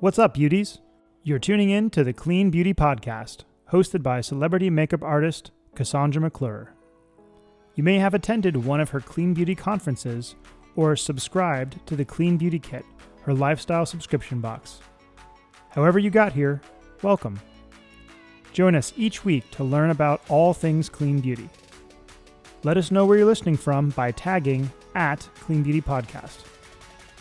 What's up, beauties? You're tuning in to the Clean Beauty Podcast, hosted by celebrity makeup artist Cassandra McClure. You may have attended one of her Clean Beauty conferences or subscribed to the Clean Beauty Kit, her lifestyle subscription box. However you got here, welcome. Join us each week to learn about all things clean beauty. Let us know where you're listening from by tagging @Clean Beauty Podcast.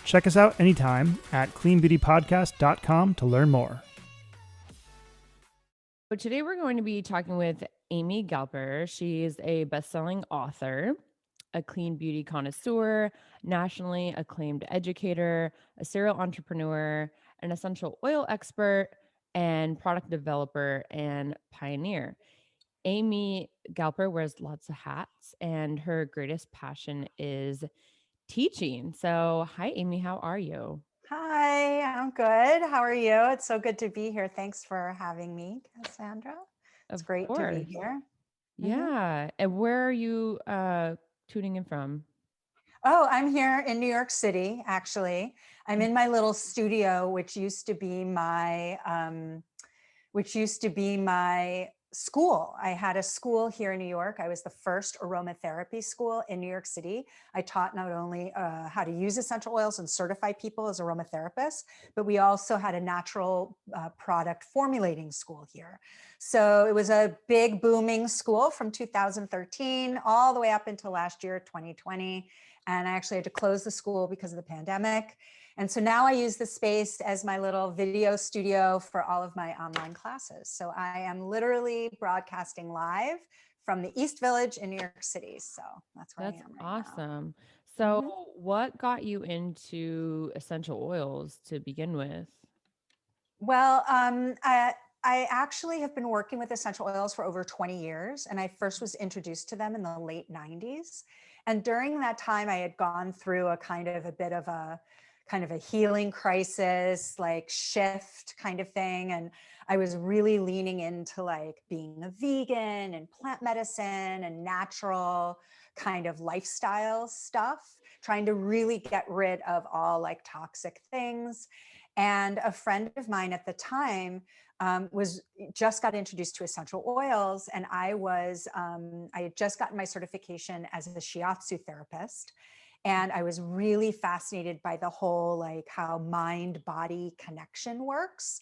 Check us out anytime at cleanbeautypodcast.com to learn more. So today we're going to be talking with Amy Galper. She's a best-selling author, a clean beauty connoisseur, nationally acclaimed educator, a serial entrepreneur, an essential oil expert, and product developer and pioneer. Amy Galper wears lots of hats, and her greatest passion is teaching. So, hi, Amy. How are you? Hi, I'm good. How are you? It's so good to be here. Thanks for having me, Cassandra. It's great to be here. Yeah. And where are you tuning in from? Oh, I'm here in New York City, actually. I'm in my little studio, which used to be my school. I had a school here in New York. I was the first aromatherapy school in New York City. I taught not only how to use essential oils and certify people as aromatherapists, but we also had a natural product formulating school here. So it was a big booming school from 2013 all the way up until last year, 2020. And I actually had to close the school because of the pandemic. And so now I use the space as my little video studio for all of my online classes. So I am literally broadcasting live from the East Village in New York City. So that's where I am right awesome. now. So what got you into essential oils to begin with? Well, I actually have been working with essential oils for over 20 years. And I first was introduced to them in the late 90s. And during that time, I had gone through a bit of a healing crisis, like shift kind of thing. And I was really leaning into like being a vegan and plant medicine and natural kind of lifestyle stuff, trying to really get rid of all like toxic things. And a friend of mine at the time was just got introduced to essential oils, and I had just gotten my certification as a shiatsu therapist. And I was really fascinated by the whole, like how mind-body connection works.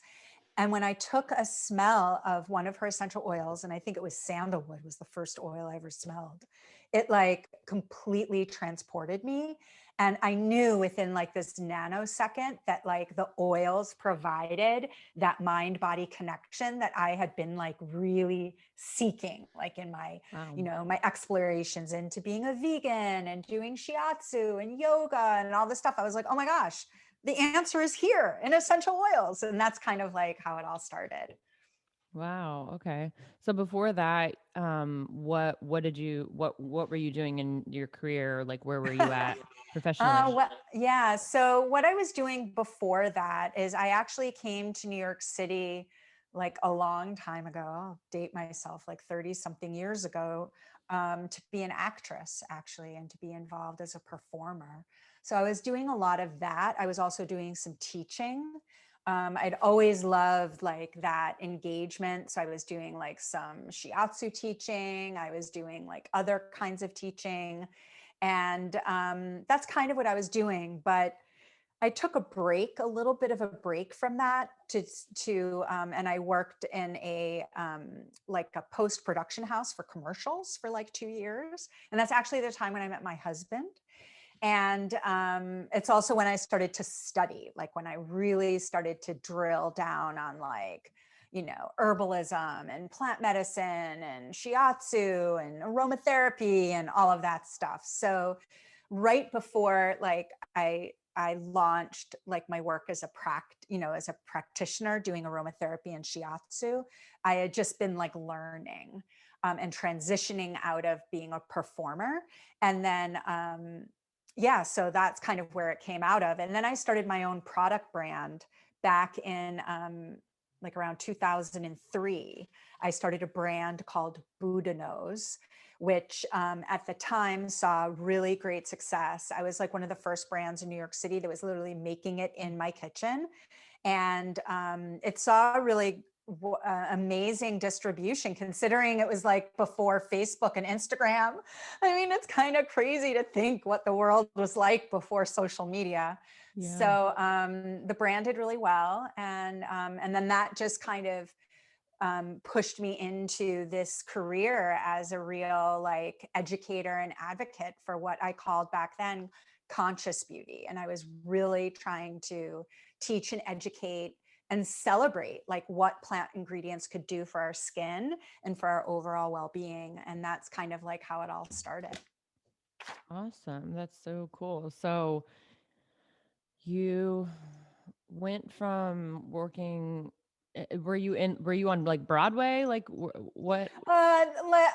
And when I took a smell of one of her essential oils, and I think it was sandalwood was the first oil I ever smelled, it like completely transported me. And I knew within like this nanosecond that like the oils provided that mind-body connection that I had been like really seeking, like in my, my explorations into being a vegan and doing shiatsu and yoga and all this stuff. I was like, oh my gosh, the answer is here in essential oils. And that's kind of like how it all started. Wow. Okay. So before that, what were you doing in your career? Like, where were you at professionally? So what I was doing before that is I actually came to New York City like a long time ago. I'll date myself, like 30 something years ago, to be an actress actually, and to be involved as a performer. So I was doing a lot of that. I was also doing some teaching. I'd always loved like that engagement. So I was doing like some shiatsu teaching. I was doing like other kinds of teaching. And that's kind of what I was doing. But I took a little bit of a break from that and I worked in a like a post-production house for commercials for like 2 years. And that's actually the time when I met my husband. And it's also when I started to study, like when I really started to drill down on like, herbalism and plant medicine and shiatsu and aromatherapy and all of that stuff. So right before like I launched like my work as a practitioner doing aromatherapy and shiatsu, I had just been like learning and transitioning out of being a performer. And then so that's kind of where it came out of. And then I started my own product brand back in like around 2003, I started a brand called Buddha Nose, which at the time saw really great success. I was like one of the first brands in New York City that was literally making it in my kitchen. And it saw really amazing distribution, considering it was like before Facebook and Instagram. I mean, it's kind of crazy to think what the world was like before social media. Yeah. So the brand did really well, and then that just kind of pushed me into this career as a real like educator and advocate for what I called back then conscious beauty. And I was really trying to teach and educate and celebrate like what plant ingredients could do for our skin and for our overall well-being. And that's kind of like how it all started. Awesome. That's so cool. So you went from working, were you on like Broadway? Like what?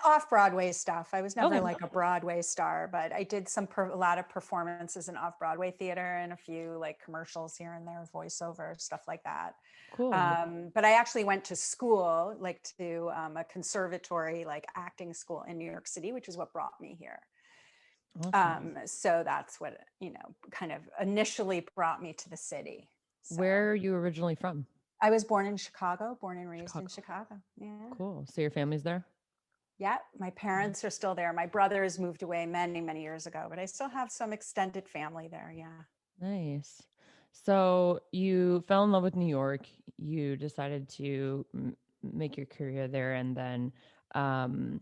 Off-Broadway stuff. I was never Okay. like a Broadway star, but I did a lot of performances in off-Broadway theater and a few like commercials here and there, voiceover, stuff like that. Cool. But I actually went to school, like to a conservatory, like acting school in New York City, which is what brought me here. Awesome. So that's what, kind of initially brought me to the city. So Where are you originally from? I was born in Chicago, born and raised in Chicago. Chicago. Yeah. Cool. So your family's there? Yeah, my parents are still there. My brothers moved away many, many years ago, but I still have some extended family there. Yeah. Nice. So you fell in love with New York. You decided to make your career there, and then um,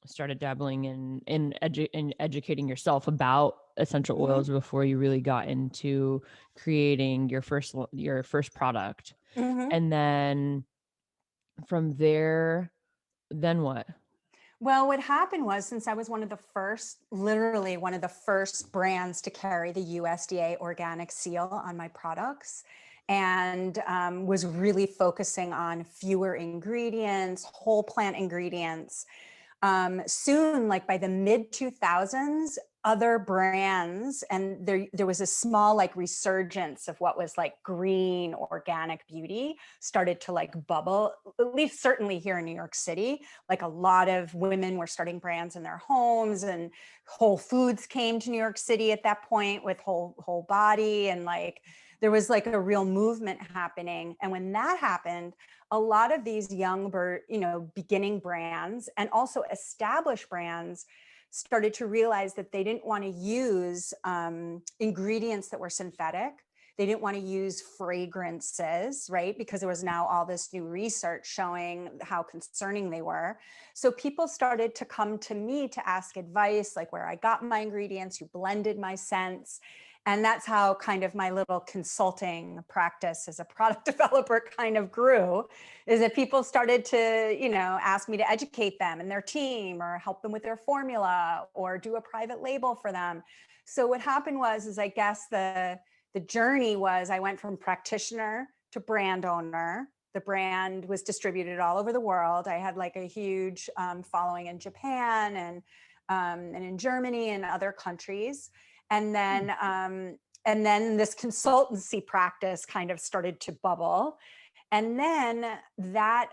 started dabbling in educating yourself about essential Mm-hmm. oils before you really got into creating your first product. Mm-hmm. And then from there, then what? Well, what happened was, since I was literally one of the first brands to carry the USDA organic seal on my products, and was really focusing on fewer ingredients, whole plant ingredients. Soon, like by the mid 2000s, other brands, and there was a small like resurgence of what was like green organic beauty started to like bubble, at least certainly here in New York City. Like a lot of women were starting brands in their homes, and Whole Foods came to New York City at that point with whole body, and like there was like a real movement happening. And when that happened, a lot of these young beginning brands and also established brands started to realize that they didn't want to use ingredients that were synthetic. They didn't want to use fragrances, right? Because there was now all this new research showing how concerning they were. So people started to come to me to ask advice, like where I got my ingredients, who blended my scents. And that's how kind of my little consulting practice as a product developer kind of grew, is that people started to, ask me to educate them and their team, or help them with their formula, or do a private label for them. So what happened is I guess the journey was, I went from practitioner to brand owner. The brand was distributed all over the world. I had like a huge following in Japan and in Germany and other countries. And then this consultancy practice kind of started to bubble. And then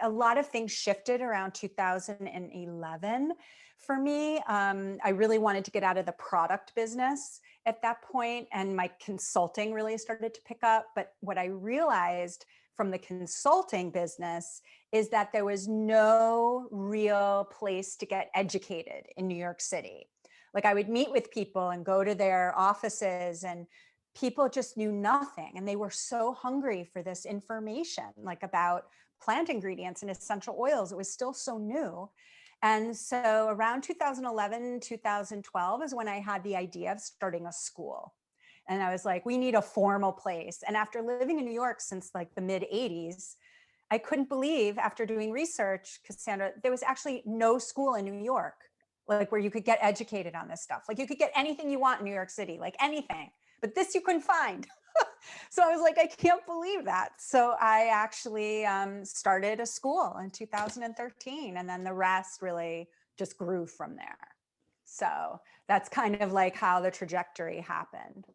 a lot of things shifted around 2011 for me. I really wanted to get out of the product business at that point, and my consulting really started to pick up. But what I realized from the consulting business is that there was no real place to get educated in New York City. Like I would meet with people and go to their offices, and people just knew nothing. And they were so hungry for this information, like about plant ingredients and essential oils. It was still so new. And so around 2011, 2012 is when I had the idea of starting a school. And I was like, we need a formal place. And after living in New York since like the mid 80s, I couldn't believe, after doing research, Cassandra, there was actually no school in New York, like where you could get educated on this stuff. Like you could get anything you want in New York City, like anything, but this you couldn't find. So I was like, I can't believe that. So I actually started a school in 2013, and then the rest really just grew from there. So that's kind of like how the trajectory happened.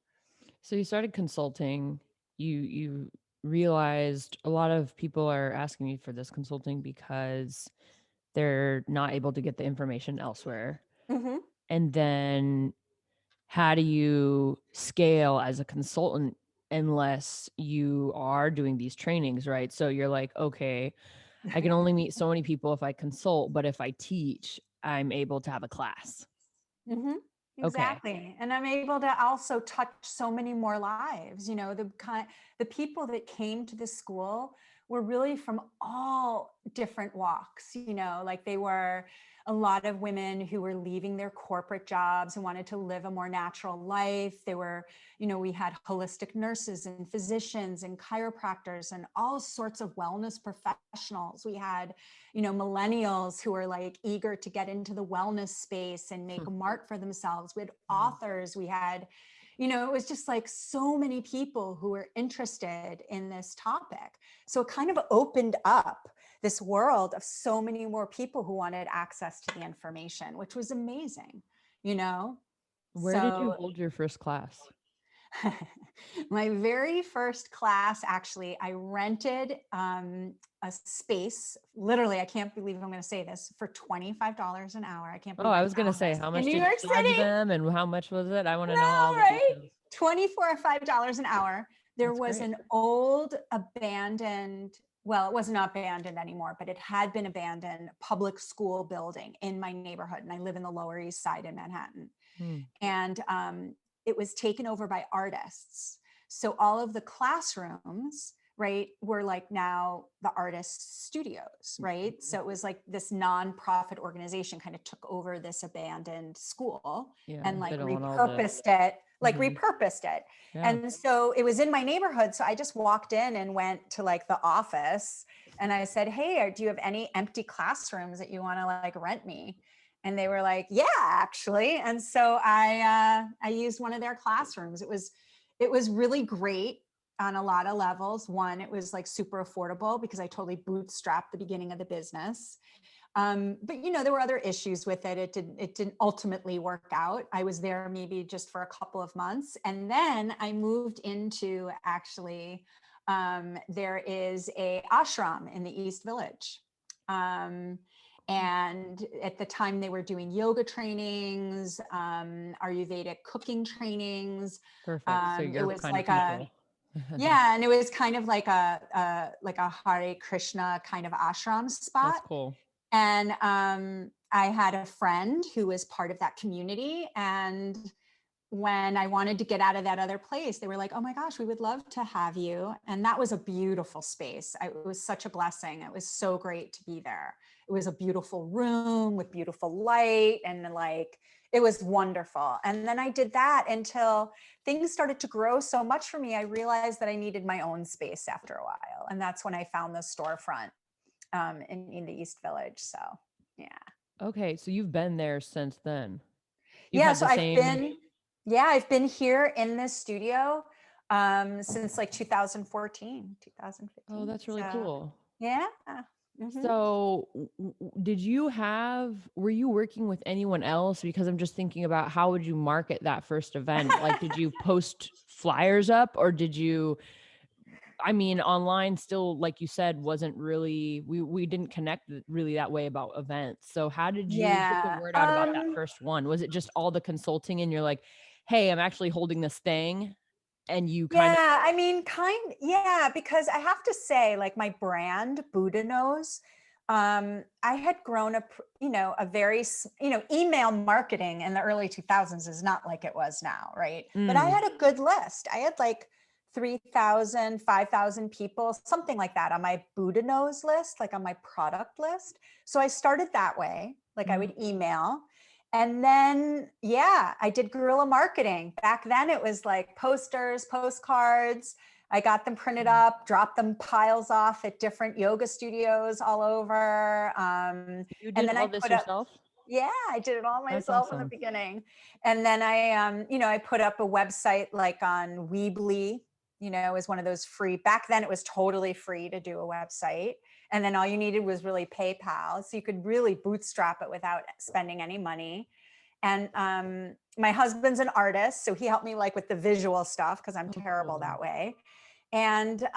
So you started consulting. You realized a lot of people are asking me for this consulting because they're not able to get the information elsewhere. Mm-hmm. And then how do you scale as a consultant unless you are doing these trainings, right? So you're like, okay, I can only meet so many people if I consult, but if I teach, I'm able to have a class. Mm-hmm. Okay. Exactly. And I'm able to also touch so many more lives. You know, the people that came to the school were really from all different walks, you know, like they were a lot of women who were leaving their corporate jobs and wanted to live a more natural life. They were, you know, we had holistic nurses and physicians and chiropractors and all sorts of wellness professionals. We had, you know, millennials who are like eager to get into the wellness space and make a mark for themselves. We had authors, we had, you know, it was just like so many people who were interested in this topic. So it kind of opened up this world of so many more people who wanted access to the information, which was amazing, you know? Where did you So hold your first class? my very first class, actually, I rented a space. Literally, I can't believe I'm going to say this, for $25 an hour. I can't Oh, believe I I was gonna found say, this how in much New did you York charge City. them and how much was it? I want to know all No, the right? details. 24 or $5 an hour. There That's was great. an old abandoned, well, it was not abandoned anymore, but it had been abandoned public school building in my neighborhood. And I live in the Lower East Side in Manhattan. Hmm. And it was taken over by artists. So all of the classrooms, right, were like now the artists' studios, right? So it was like this nonprofit organization kind of took over this abandoned school Yeah, and like they don't want all the. repurposed it. Yeah. And so it was in my neighborhood. So I just walked in and went to like the office and I said, hey, do you have any empty classrooms that you want to like rent me? And they were like, yeah, actually. And so I used one of their classrooms. It was really great on a lot of levels. One, it was like super affordable because I totally bootstrapped the beginning of the business. But you know, there were other issues with it. It didn't ultimately work out. I was there maybe just for a couple of months. And then I moved into actually, there is a ashram in the East Village. And at the time they were doing yoga trainings, Ayurvedic cooking trainings. Perfect. So It your was kind of like people. yeah, and it was kind of like a Hare Krishna kind of ashram That's spot. cool. And I had a friend who was part of that community. And when I wanted to get out of that other place, they were like, oh my gosh, we would love to have you. And that was a beautiful space. It was such a blessing. It was so great to be there. It was a beautiful room with beautiful light and like, it was wonderful. And then I did that until things started to grow so much for me. I realized that I needed my own space after a while. And that's when I found the storefront in the East Village. So, yeah. Okay, so you've been there since then. You've Yeah, had so the same. I've been here in this studio since like 2014, Oh, 2015. that's really So cool. yeah. Mhm. So, were you working with anyone else? Because I'm just thinking about how would you market that first event? Like, did you post flyers up or I mean, online still, like you said, wasn't really, we didn't connect really that way about events. So how did you get the Yeah. word out about that first one? Was it just all the consulting and you're like, hey, I'm actually holding this thing and you kind of. Yeah, I mean, yeah, because I have to say, like my brand, Buddha Knows, I had grown up, you know, email marketing in the early 2000s is not like it was now, right? But I had a good list. I had like 3,000, 5,000 people, something like that on my Buddha Knows list, like on my product list. So I started that way, like I would email. And then, yeah, I did guerrilla marketing. Back then it was like posters, postcards. I got them printed up, dropped them piles off at different yoga studios all over. You And did then all I this put up, yourself? yeah, I did it all That's myself in the awesome. beginning. And then I put up a website like on Weebly, is one of those free, back then it was totally free to do a website. And then all you needed was really PayPal. So you could really bootstrap it without spending any money. And my husband's an artist, so he helped me like with the visual stuff because I'm Oh, terrible cool. that way. And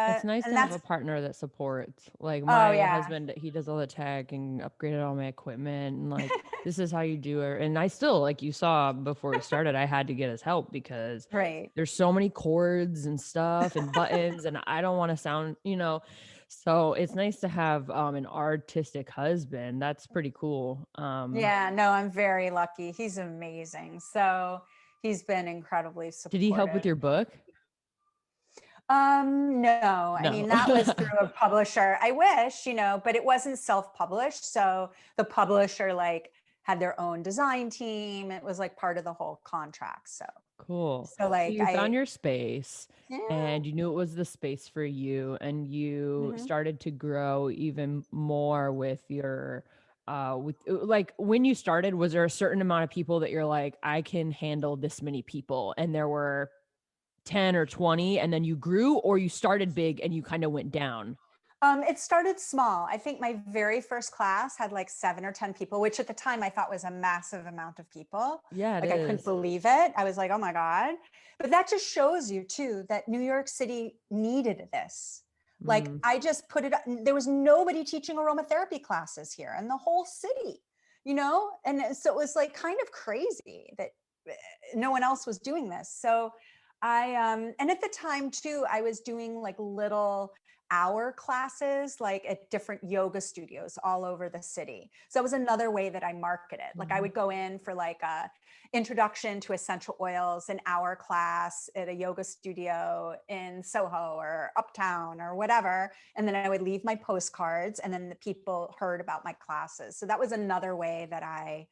It's nice to have that's, a partner that supports. Like oh my yeah. husband, he does all the tech and upgraded all my equipment and like this is how you do it. And I still, like you saw before we started, I had to get his help because Right. there's so many cords and stuff and buttons and I don't want to sound, so it's nice to have an artistic husband. That's pretty cool. Yeah, no, I'm very lucky. He's amazing. So he's been incredibly Did he help with supportive. your book? No, I No. mean, that was through a publisher. I wish, but it wasn't self-published. So the publisher like had their own design team. It was like part of the whole contract. So, Cool. so So like you found your space yeah. and you knew it was the space for you and you Mhm. started to grow even more with your like when you started, was there a certain amount of people that you're like, I can handle this many people? And there were 10 or 20 and then you grew, or you started big and you kind of went down? It started small. I think my very first class had like 7 or 10 people, which at the time I thought was a massive amount of people. Yeah, it Like I couldn't is. believe it. I was like, oh my God. But that just shows you too that New York City needed this. Like Mm, I just put it, there was nobody teaching aromatherapy classes here in the whole city, And so it was like kind of crazy that no one else was doing this. So and at the time too, I was doing like little hour classes like at different yoga studios all over the city. So that was another way that I marketed. Like I mhm. would go in for like a introduction to essential oils, an hour class at a yoga studio in Soho or Uptown or whatever. And then I would leave my postcards and then the people heard about my classes. So that was another way that I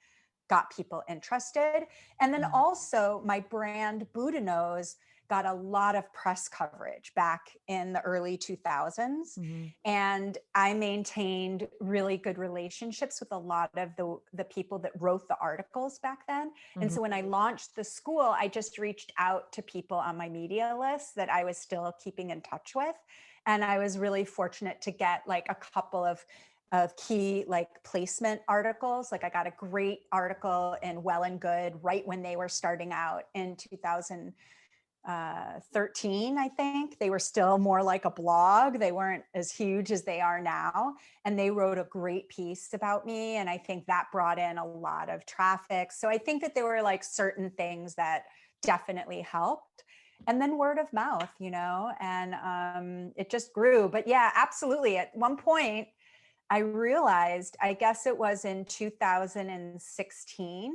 got people interested. And then Mm, also my brand Buddha Nose got a lot of press coverage back in the early 2000s. mhm, And I maintained really good relationships with a lot of the people that wrote the articles back then. And mhm. so when I launched the school, I just reached out to people on my media list that I was still keeping in touch with. And I was really fortunate to get like a couple of key like placement articles. Like I got a great article in Well and Good right when they were starting out in 2013, I think. They were still more like a blog. They weren't as huge as they are now. And they wrote a great piece about me. And I think that brought in a lot of traffic. So I think that there were like certain things that definitely helped. And then word of mouth, and it just grew. But yeah, absolutely. At one point, I realized, I guess it was in 2016,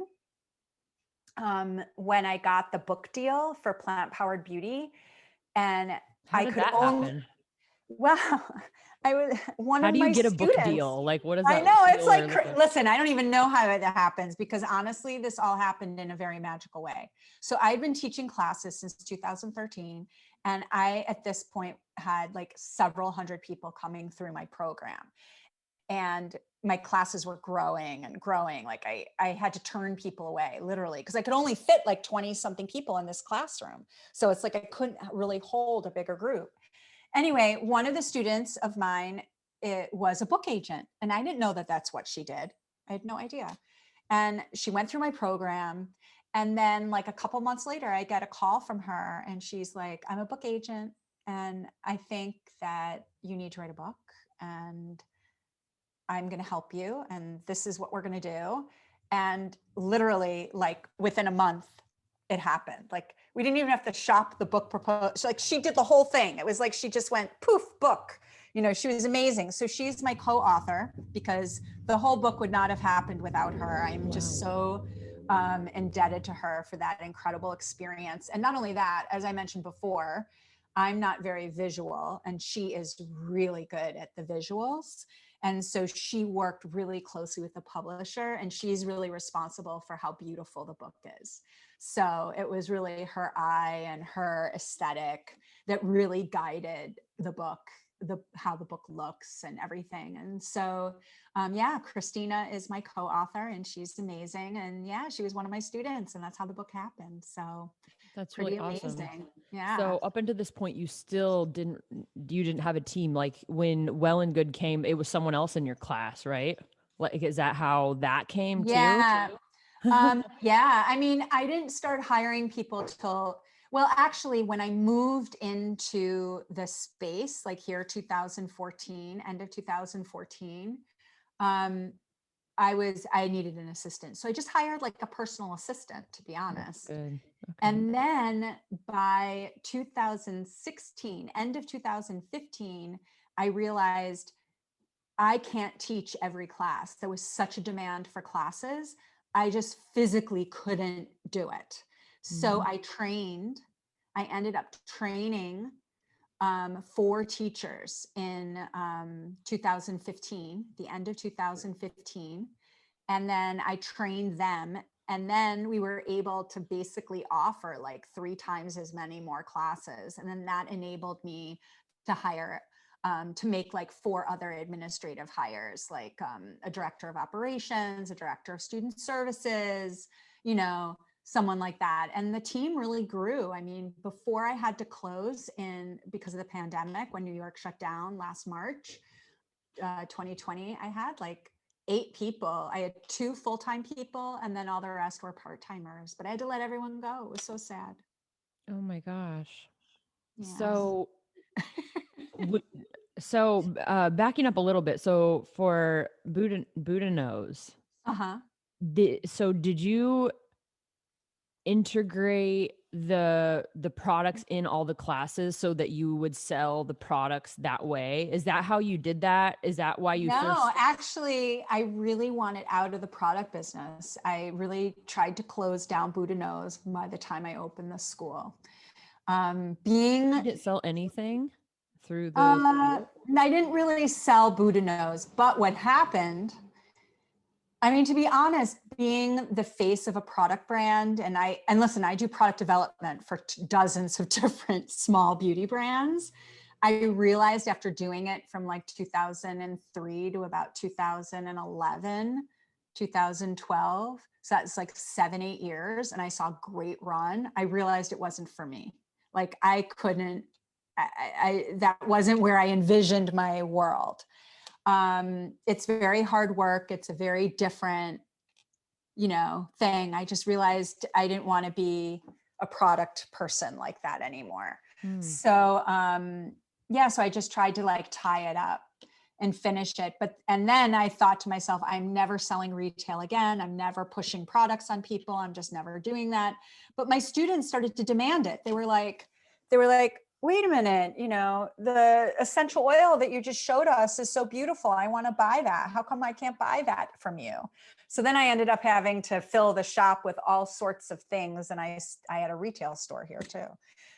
when I got the book deal for Plant Powered Beauty. And How I did could that only, happen? well, I was one How of do you my get a book students. deal? Like, what does I that know it's feel or like, look like? listen, I don't even know how it happens because honestly, this all happened in a very magical way. So I've been teaching classes since 2013. And I, at this point, had like several hundred people coming through my program. And my classes were growing and growing. Like I had to turn people away literally because I could only fit like 20 something people in this classroom. So it's like I couldn't really hold a bigger group. Anyway, one of the students of mine, it was a book agent, and I didn't know that that's what she did. I had no idea. And she went through my program. And then like a couple months later, I get a call from her and she's like, I'm a book agent and I think that you need to write a book. And I'm going to help you. And this is what we're going to do. And literally, like within a month, it happened. Like we didn't even have to shop the book proposal. Like she did the whole thing. It was like she just went poof, book. She was amazing. So she's my co-author because the whole book would not have happened without her. I'm just Wow. so indebted to her for that incredible experience. And not only that, as I mentioned before, I'm not very visual, and she is really good at the visuals. And so she worked really closely with the publisher, and she's really responsible for how beautiful the book is. So it was really her eye and her aesthetic that really guided the book, how the book looks and everything. And so, yeah, Christina is my co-author, and she's amazing. And yeah, she was one of my students, and that's how the book happened. So That's really pretty awesome. amazing. Yeah. So up until this point, you didn't have a team. Like when Well and Good came, it was someone else in your class, right? Like, is that how that came too? Yeah. Yeah. I mean, I didn't start hiring people till Well, actually, when I moved into the space, like here, 2014, end of 2014, um, I needed an assistant. So I just hired like a personal assistant, to be That's honest. good. Okay. And then by 2016, end of 2015, I realized I can't teach every class. There was such a demand for classes. I just physically couldn't do it. So Mhm. I ended up training 4 teachers in 2015, the end of 2015. And then I trained them. And then we were able to basically offer like 3 times as many more classes. And then that enabled me to hire, to make like 4 other administrative hires, like a director of operations, a director of student services, someone like that. And the team really grew. I mean, before I had to close because of the pandemic, when New York shut down last March, 2020, I had like 8 people. I had 2 full-time people, and then all the rest were part-timers, but I had to let everyone go. It was so sad. Oh my gosh. Yeah. So, w- backing up a little bit. So for Buddha Nose, Uh-huh. did you integrate the products in all the classes so that you would sell the products that way? Is that how you did that? Is that why you No, first? actually, I really wanted out of the product business. I really tried to close down Buddha Nose by the time I opened the school. You Being didn't sell anything through the Uh, school? I didn't really sell Buddha Nose, but what happened, I mean, to be honest, being the face of a product brand, and listen, I do product development for dozens of different small beauty brands. I realized after doing it from like 2003 to about 2011, 2012, so that's like 7, 8 years, and I saw a great run. I realized it wasn't for me. Like I couldn't, that wasn't where I envisioned my world. It's very hard work. It's a very different, thing. I just realized I didn't want to be a product person like that anymore. Hmm. So, yeah, so I just tried to like tie it up and finish it. And then I thought to myself, I'm never selling retail again. I'm never pushing products on people. I'm just never doing that. But my students started to demand it. They were like, wait a minute, the essential oil that you just showed us is so beautiful. I want to buy that. How come I can't buy that from you? So then I ended up having to fill the shop with all sorts of things. And I had a retail store here too,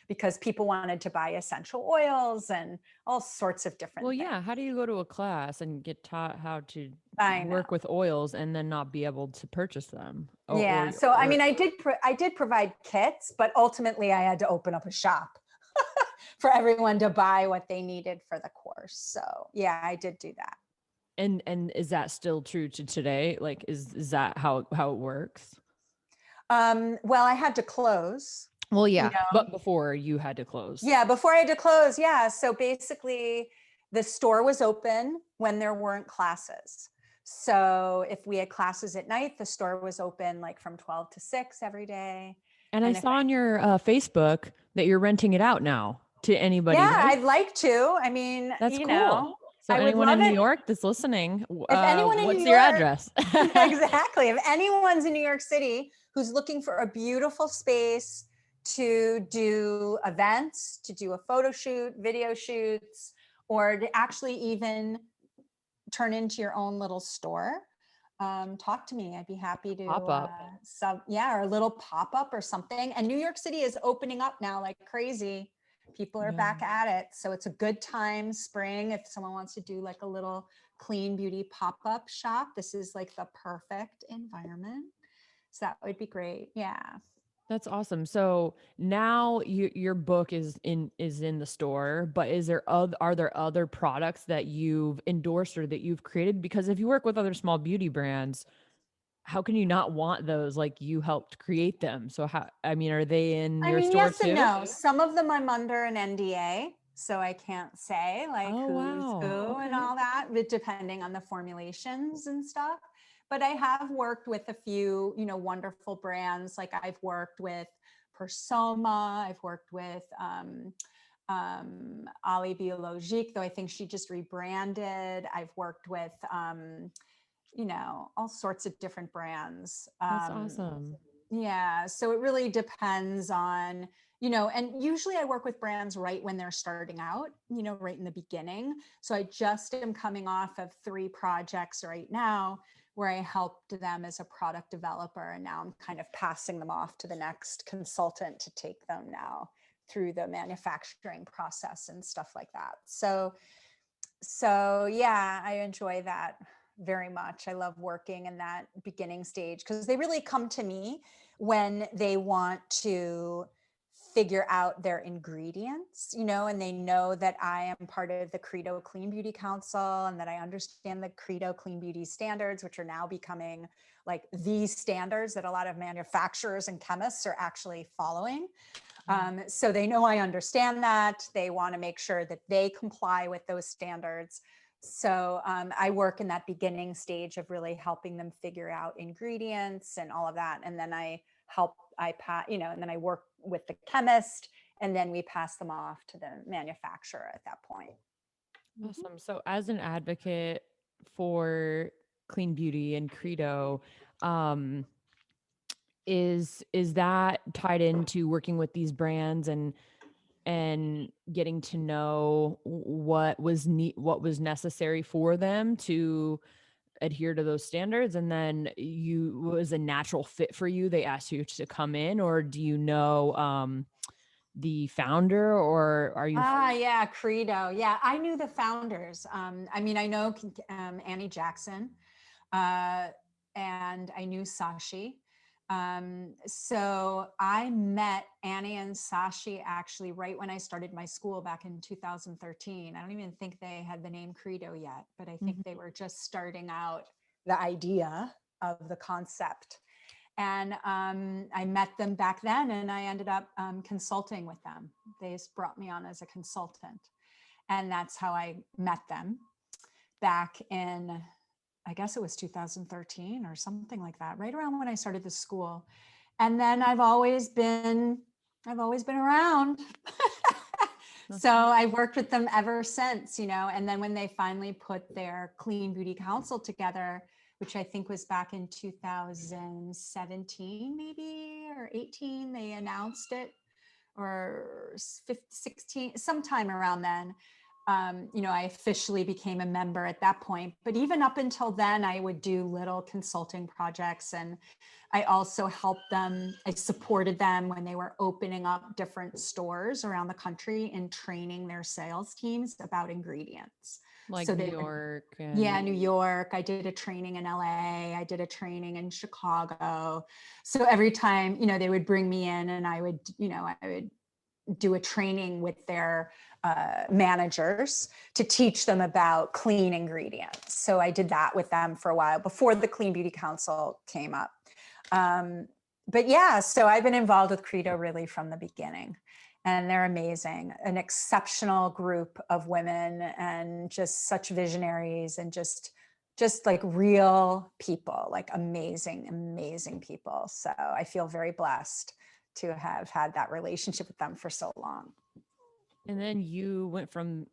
because people wanted to buy essential oils and all sorts of different Well, things. yeah. How do you go to a class and get taught how to I know. work with oils and then not be able to purchase them? Yeah. So, I mean, I did provide kits, but ultimately I had to open up a shop for everyone to buy what they needed for the course. So yeah, I did do that. And is that still true to today? Like, is that how it works? Well, I had to close, Well, you yeah, know, but before you had to close. yeah, before I had to close. Yeah. So basically the store was open when there weren't classes. So if we had classes at night, the store was open like from 12 to 6 every day. And I And if saw on your Facebook that you're renting it out now to anybody, Yeah, right? I'd like to. I mean, That's cool. So I would anyone love in New it York that's listening, if anyone in New what's your York, address? exactly. If anyone's in New York City who's looking for a beautiful space to do events, to do a photo shoot, video shoots, or to actually even turn into your own little store, talk to me. I'd be happy to Pop up. or a little pop-up or something. And New York City is opening up now like crazy. People are Yeah. back at it. So it's a good time, spring, if someone wants to do like a little clean beauty pop-up shop. This is like the perfect environment. So that would be great. Yeah. That's awesome. So now your book is in the store, but are there other products that you've endorsed or that you've created? Because if you work with other small beauty brands, how can you not want those? Like, you helped create them. So are they in I your mean, store yes and too? no. Some of them I'm under an NDA, so I can't say like Oh, who's wow. who and Okay. all that, but depending on the formulations and stuff. But I have worked with a few, wonderful brands. Like I've worked with Persoma. I've worked with Ali Biologique, though I think she just rebranded. I've worked with, all sorts of different brands. That's awesome. Yeah. So it really depends on, and usually I work with brands right when they're starting out, right in the beginning. So I just am coming off of 3 projects right now where I helped them as a product developer. And now I'm kind of passing them off to the next consultant to take them now through the manufacturing process and stuff like that. So yeah, I enjoy that very much. I love working in that beginning stage because they really come to me when they want to figure out their ingredients, and they know that I am part of the Credo Clean Beauty Council and that I understand the Credo Clean Beauty standards, which are now becoming like these standards that a lot of manufacturers and chemists are actually following. So they know I understand that. They want to make sure that they comply with those standards. So I work in that beginning stage of really helping them figure out ingredients and all of that. And then and then I work with the chemist, and then we pass them off to the manufacturer at that point. Awesome. So as an advocate for clean beauty and Credo, is that tied into working with these brands and getting to know what was necessary for them to adhere to those standards, and then was a natural fit for you? They asked you to come in, or do you know the founder, or are you? Yeah, Credo. Yeah, I knew the founders. I know Annie Jackson, and I knew Sashi. So I met Annie and Sashi actually right when I started my school back in 2013. I don't even think they had the name Credo yet, but I think they were just starting out the idea of the concept. And I met them back then, and I ended up consulting with them. They just brought me on as a consultant. And that's how I met them back in, I guess it was 2013 or something like that, right around when I started the school. And then I've always been around. So I've worked with them ever since, and then when they finally put their Clean Beauty Council together, which I think was back in 2017, maybe, or 18, they announced it, or 16, sometime around then. I officially became a member at that point. But even up until then, I would do little consulting projects. And I also helped them. I supported them when they were opening up different stores around the country and training their sales teams about ingredients. Like New York. Yeah, New York. I did a training in LA. I did a training in Chicago. So every time, they would bring me in, and I would do a training with their managers to teach them about clean ingredients. So I did that with them for a while before the Clean Beauty Council came up. But yeah, so I've been involved with Credo really from the beginning, and they're amazing, an exceptional group of women, and just such visionaries, and just like real people, like amazing people. So I feel very blessed to have had that relationship with them for so long. And then you went from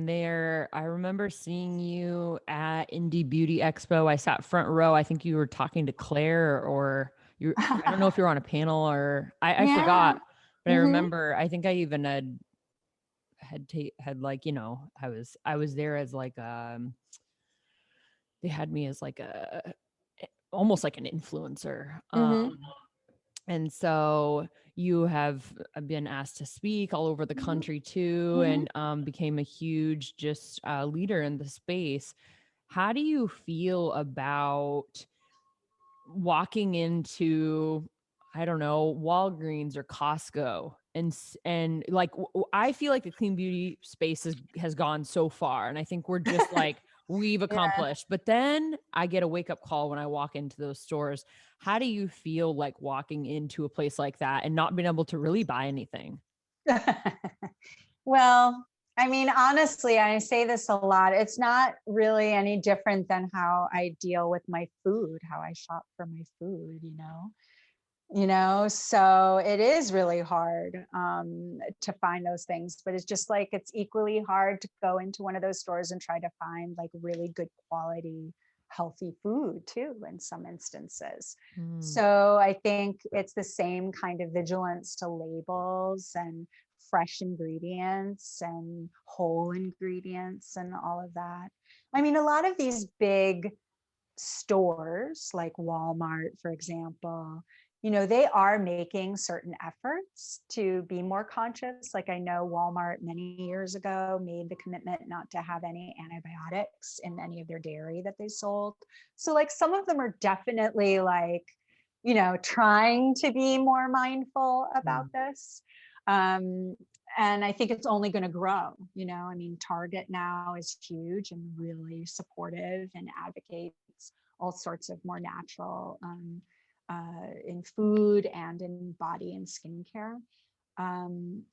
there. I remember seeing you at Indie Beauty Expo. I sat front row. I think you were talking to Claire, or I don't know if you were on a panel, or I forgot, but I remember, I think I even had like, I was there as like, they had me as like almost like an influencer. And so you have been asked to speak all over the country too, and became a huge just leader in the space. How do you feel about walking into, I don't know, Walgreens or Costco, and like, I feel like the clean beauty space has gone so far, and I think we're just like, we've accomplished. But then I get a wake up call when I walk into those stores. How do you feel like walking into a place like that and not being able to really buy anything? Well, honestly, I say this a lot. It's not really any different than how I deal with my food, how I shop for my food, So it is really hard to find those things, but it's just like, it's equally hard to go into one of those stores and try to find like really good quality, healthy food too, in some instances. So I think it's the same kind of vigilance to labels and fresh ingredients and whole ingredients and all of that. I mean, a lot of these big stores like Walmart, for example, they are making certain efforts to be more conscious. Like I know Walmart many years ago made the commitment not to have any antibiotics in any of their dairy that they sold. So like some of them are definitely like, trying to be more mindful about this. And I think it's only going to grow. I mean, Target now is huge and really supportive and advocates all sorts of more natural in food and in body and skincare.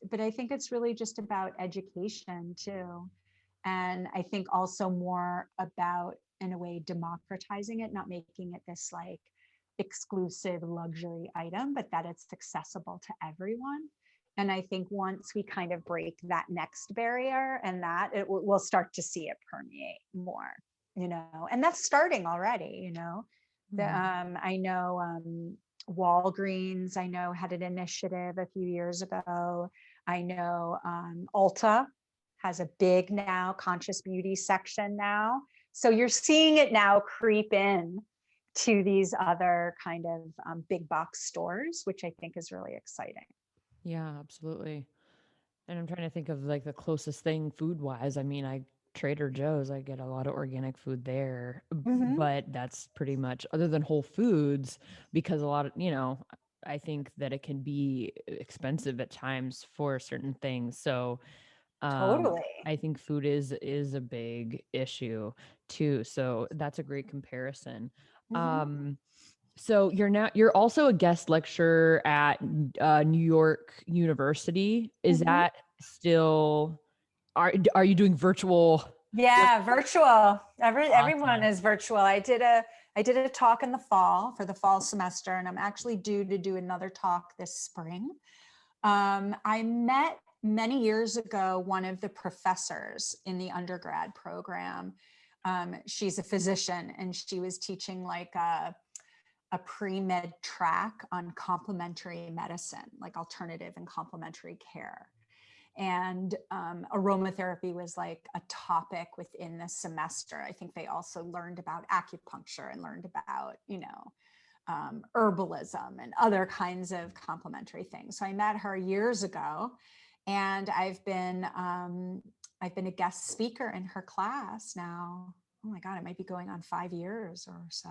But I think it's really just about education too. And I think also more about, in a way, democratizing it, not making it this like exclusive luxury item, but that it's accessible to everyone. And I think once we kind of break that next barrier, and that we'll start to see it permeate more, and that's starting already, I know Walgreens, I know, had an initiative a few years ago. I know Ulta has a big now conscious beauty section now. So you're seeing it now creep in to these other kind of big box stores, which I think is really exciting. Yeah, absolutely. And I'm trying to think of like the closest thing food wise. I mean, Trader Joe's, I get a lot of organic food there, but that's pretty much, other than Whole Foods, because a lot of, I think that it can be expensive at times for certain things. So Totally. I think food is a big issue too. So that's a great comparison. So you're also a guest lecturer at New York University. Is that still, are you doing virtual? Yeah, virtual. Everyone Awesome. is virtual. I did a talk in the fall for the fall semester, and I'm actually due to do another talk this spring. I met many years ago one of the professors in the undergrad program. She's a physician, and she was teaching like a pre-med track on complementary medicine, like alternative and complementary care. And aromatherapy was like a topic within the semester. I think they also learned about acupuncture and learned about, herbalism and other kinds of complementary things. So I met her years ago, and I've been a guest speaker in her class now. Oh my God, it might be going on 5 years or so.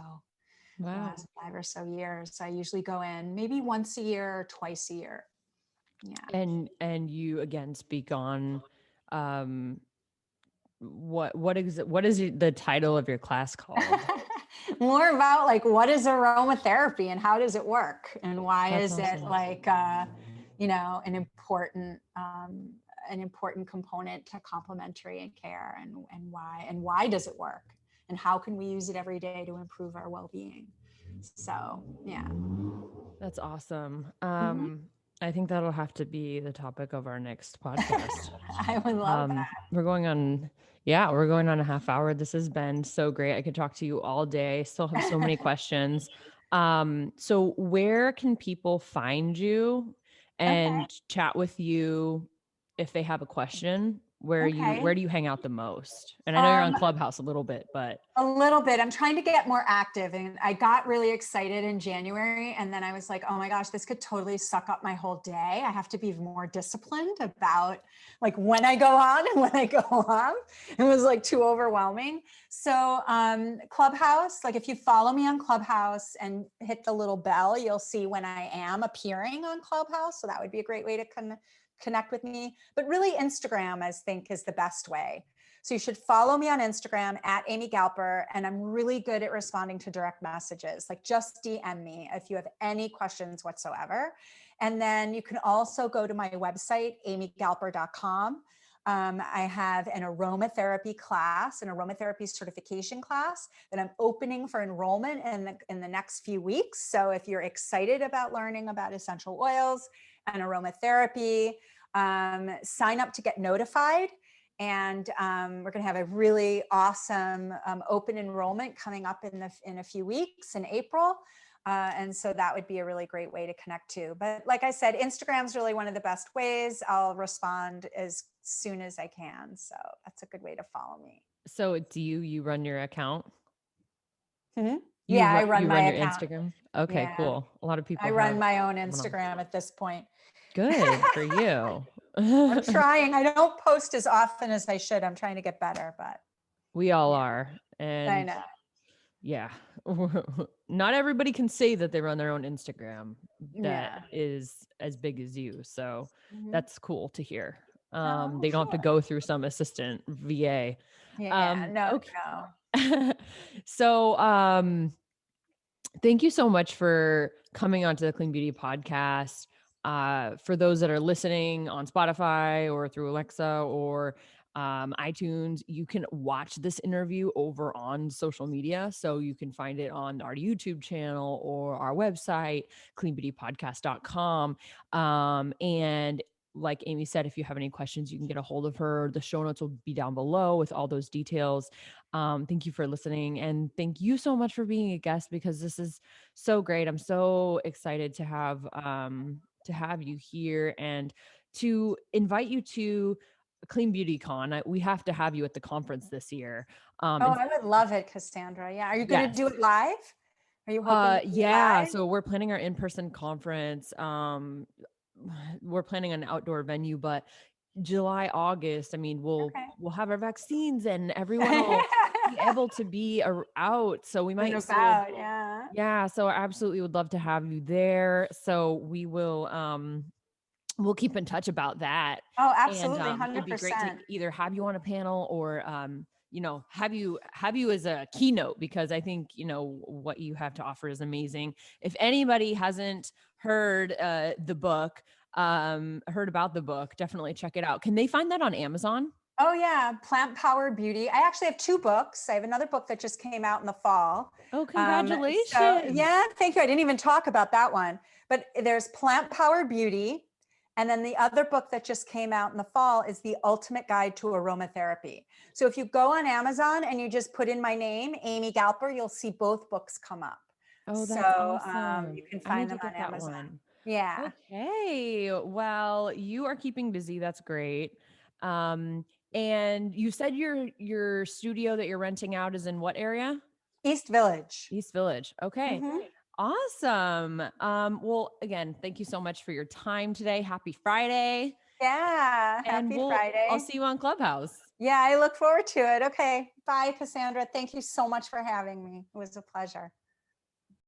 The Wow. last 5 or so years. So I usually go in maybe once a year or twice a year. Yeah. And you again speak on um what is the title of your class called? More about like what is aromatherapy and how does it work and why That's is it awesome. like an important component to complementary care, and why does it work and how can we use it every day to improve our well-being. So yeah. That's awesome. I think that'll have to be the topic of our next podcast. I would love that. We're going on a half hour. This has been so great. I could talk to you all day. Still have so many questions. So where can people find you Okay. and chat with you if they have a question? Okay. Where do you hang out the most? And I know you're on Um, Clubhouse a little bit, but A little bit. I'm trying to get more active, and I got really excited in January, and then I was like, oh my gosh, this could totally suck up my whole day. I have to be more disciplined about like when I go on and when I go off. It was like too overwhelming. So Clubhouse, like if you follow me on Clubhouse and hit the little bell, you'll see when I am appearing on Clubhouse. So that would be a great way to connect with me. But really Instagram, I think, is the best way. So you should follow me on Instagram at Amy Galper, and I'm really good at responding to direct messages. Like just DM me if you have any questions whatsoever. And then you can also go to my website, amygalper.com. I have an aromatherapy class, an aromatherapy certification class that I'm opening for enrollment in the next few weeks. So if you're excited about learning about essential oils and aromatherapy, sign up to get notified. And we're going to have a really awesome open enrollment coming up in a few weeks in April. And so that would be a really great way to connect too. But like I said, Instagram's really one of the best ways. I'll respond as soon as I can. So that's a good way to follow me. So do you run your account? Mm-hmm. Yeah, I run my your account. Instagram. Okay, Yeah. cool. A lot of people I run have my own Instagram at this point. Good for you. I'm trying. I don't post as often as I should. I'm trying to get better, but we all are. And I know. Yeah. Not everybody can say that they run their own Instagram that Yeah. is as big as you. So Mm-hmm. that's cool to hear. Oh, They don't have to sure. go through some assistant VA. Yeah, no. So thank you so much for coming onto the Clean Beauty podcast. For those that are listening on Spotify or through Alexa or iTunes, you can watch this interview over on social media. So you can find it on our YouTube channel or our website, cleanbeautypodcast.com. And like Amy said, if you have any questions, you can get a hold of her. The show notes will be down below with all those details. Thank you for listening. And thank you so much for being a guest, because this is so great. I'm so excited to have you here and to invite you to Clean Beauty Con. We have to have you at the conference this year. I would love it, Cassandra. Yeah. Are you going to do it live? Are you hoping to do it live? So we're planning our in-person conference. We're planning an outdoor venue, but July, August, I mean, we'll have our vaccines and everyone will be able to be out. So we might yeah. So I absolutely would love to have you there. So we will we'll keep in touch about that. Oh, absolutely. And 100%. it'd be great to either have you on a panel or have you as a keynote, because I think what you have to offer is amazing. If anybody hasn't heard heard about the book, definitely check it out. Can they find that on Amazon? Oh yeah, Plant Powered Beauty. I actually have 2 books. I have another book that just came out in the fall. Oh, congratulations. Yeah, thank you. I didn't even talk about that one. But there's Plant Powered Beauty. And then the other book that just came out in the fall is The Ultimate Guide to Aromatherapy. So if you go on Amazon and you just put in my name, Amy Galper, you'll see both books come up. Oh, that's awesome. You can find them on Amazon. One. Yeah. Okay. Well, you are keeping busy. That's great. And you said your studio that you're renting out is in what area? East Village. East Village. Okay. Mm-hmm. Awesome. Well, again, thank you so much for your time today. Happy Friday. Yeah. Happy Friday. I'll see you on Clubhouse. Yeah, I look forward to it. Okay. Bye, Cassandra. Thank you so much for having me. It was a pleasure.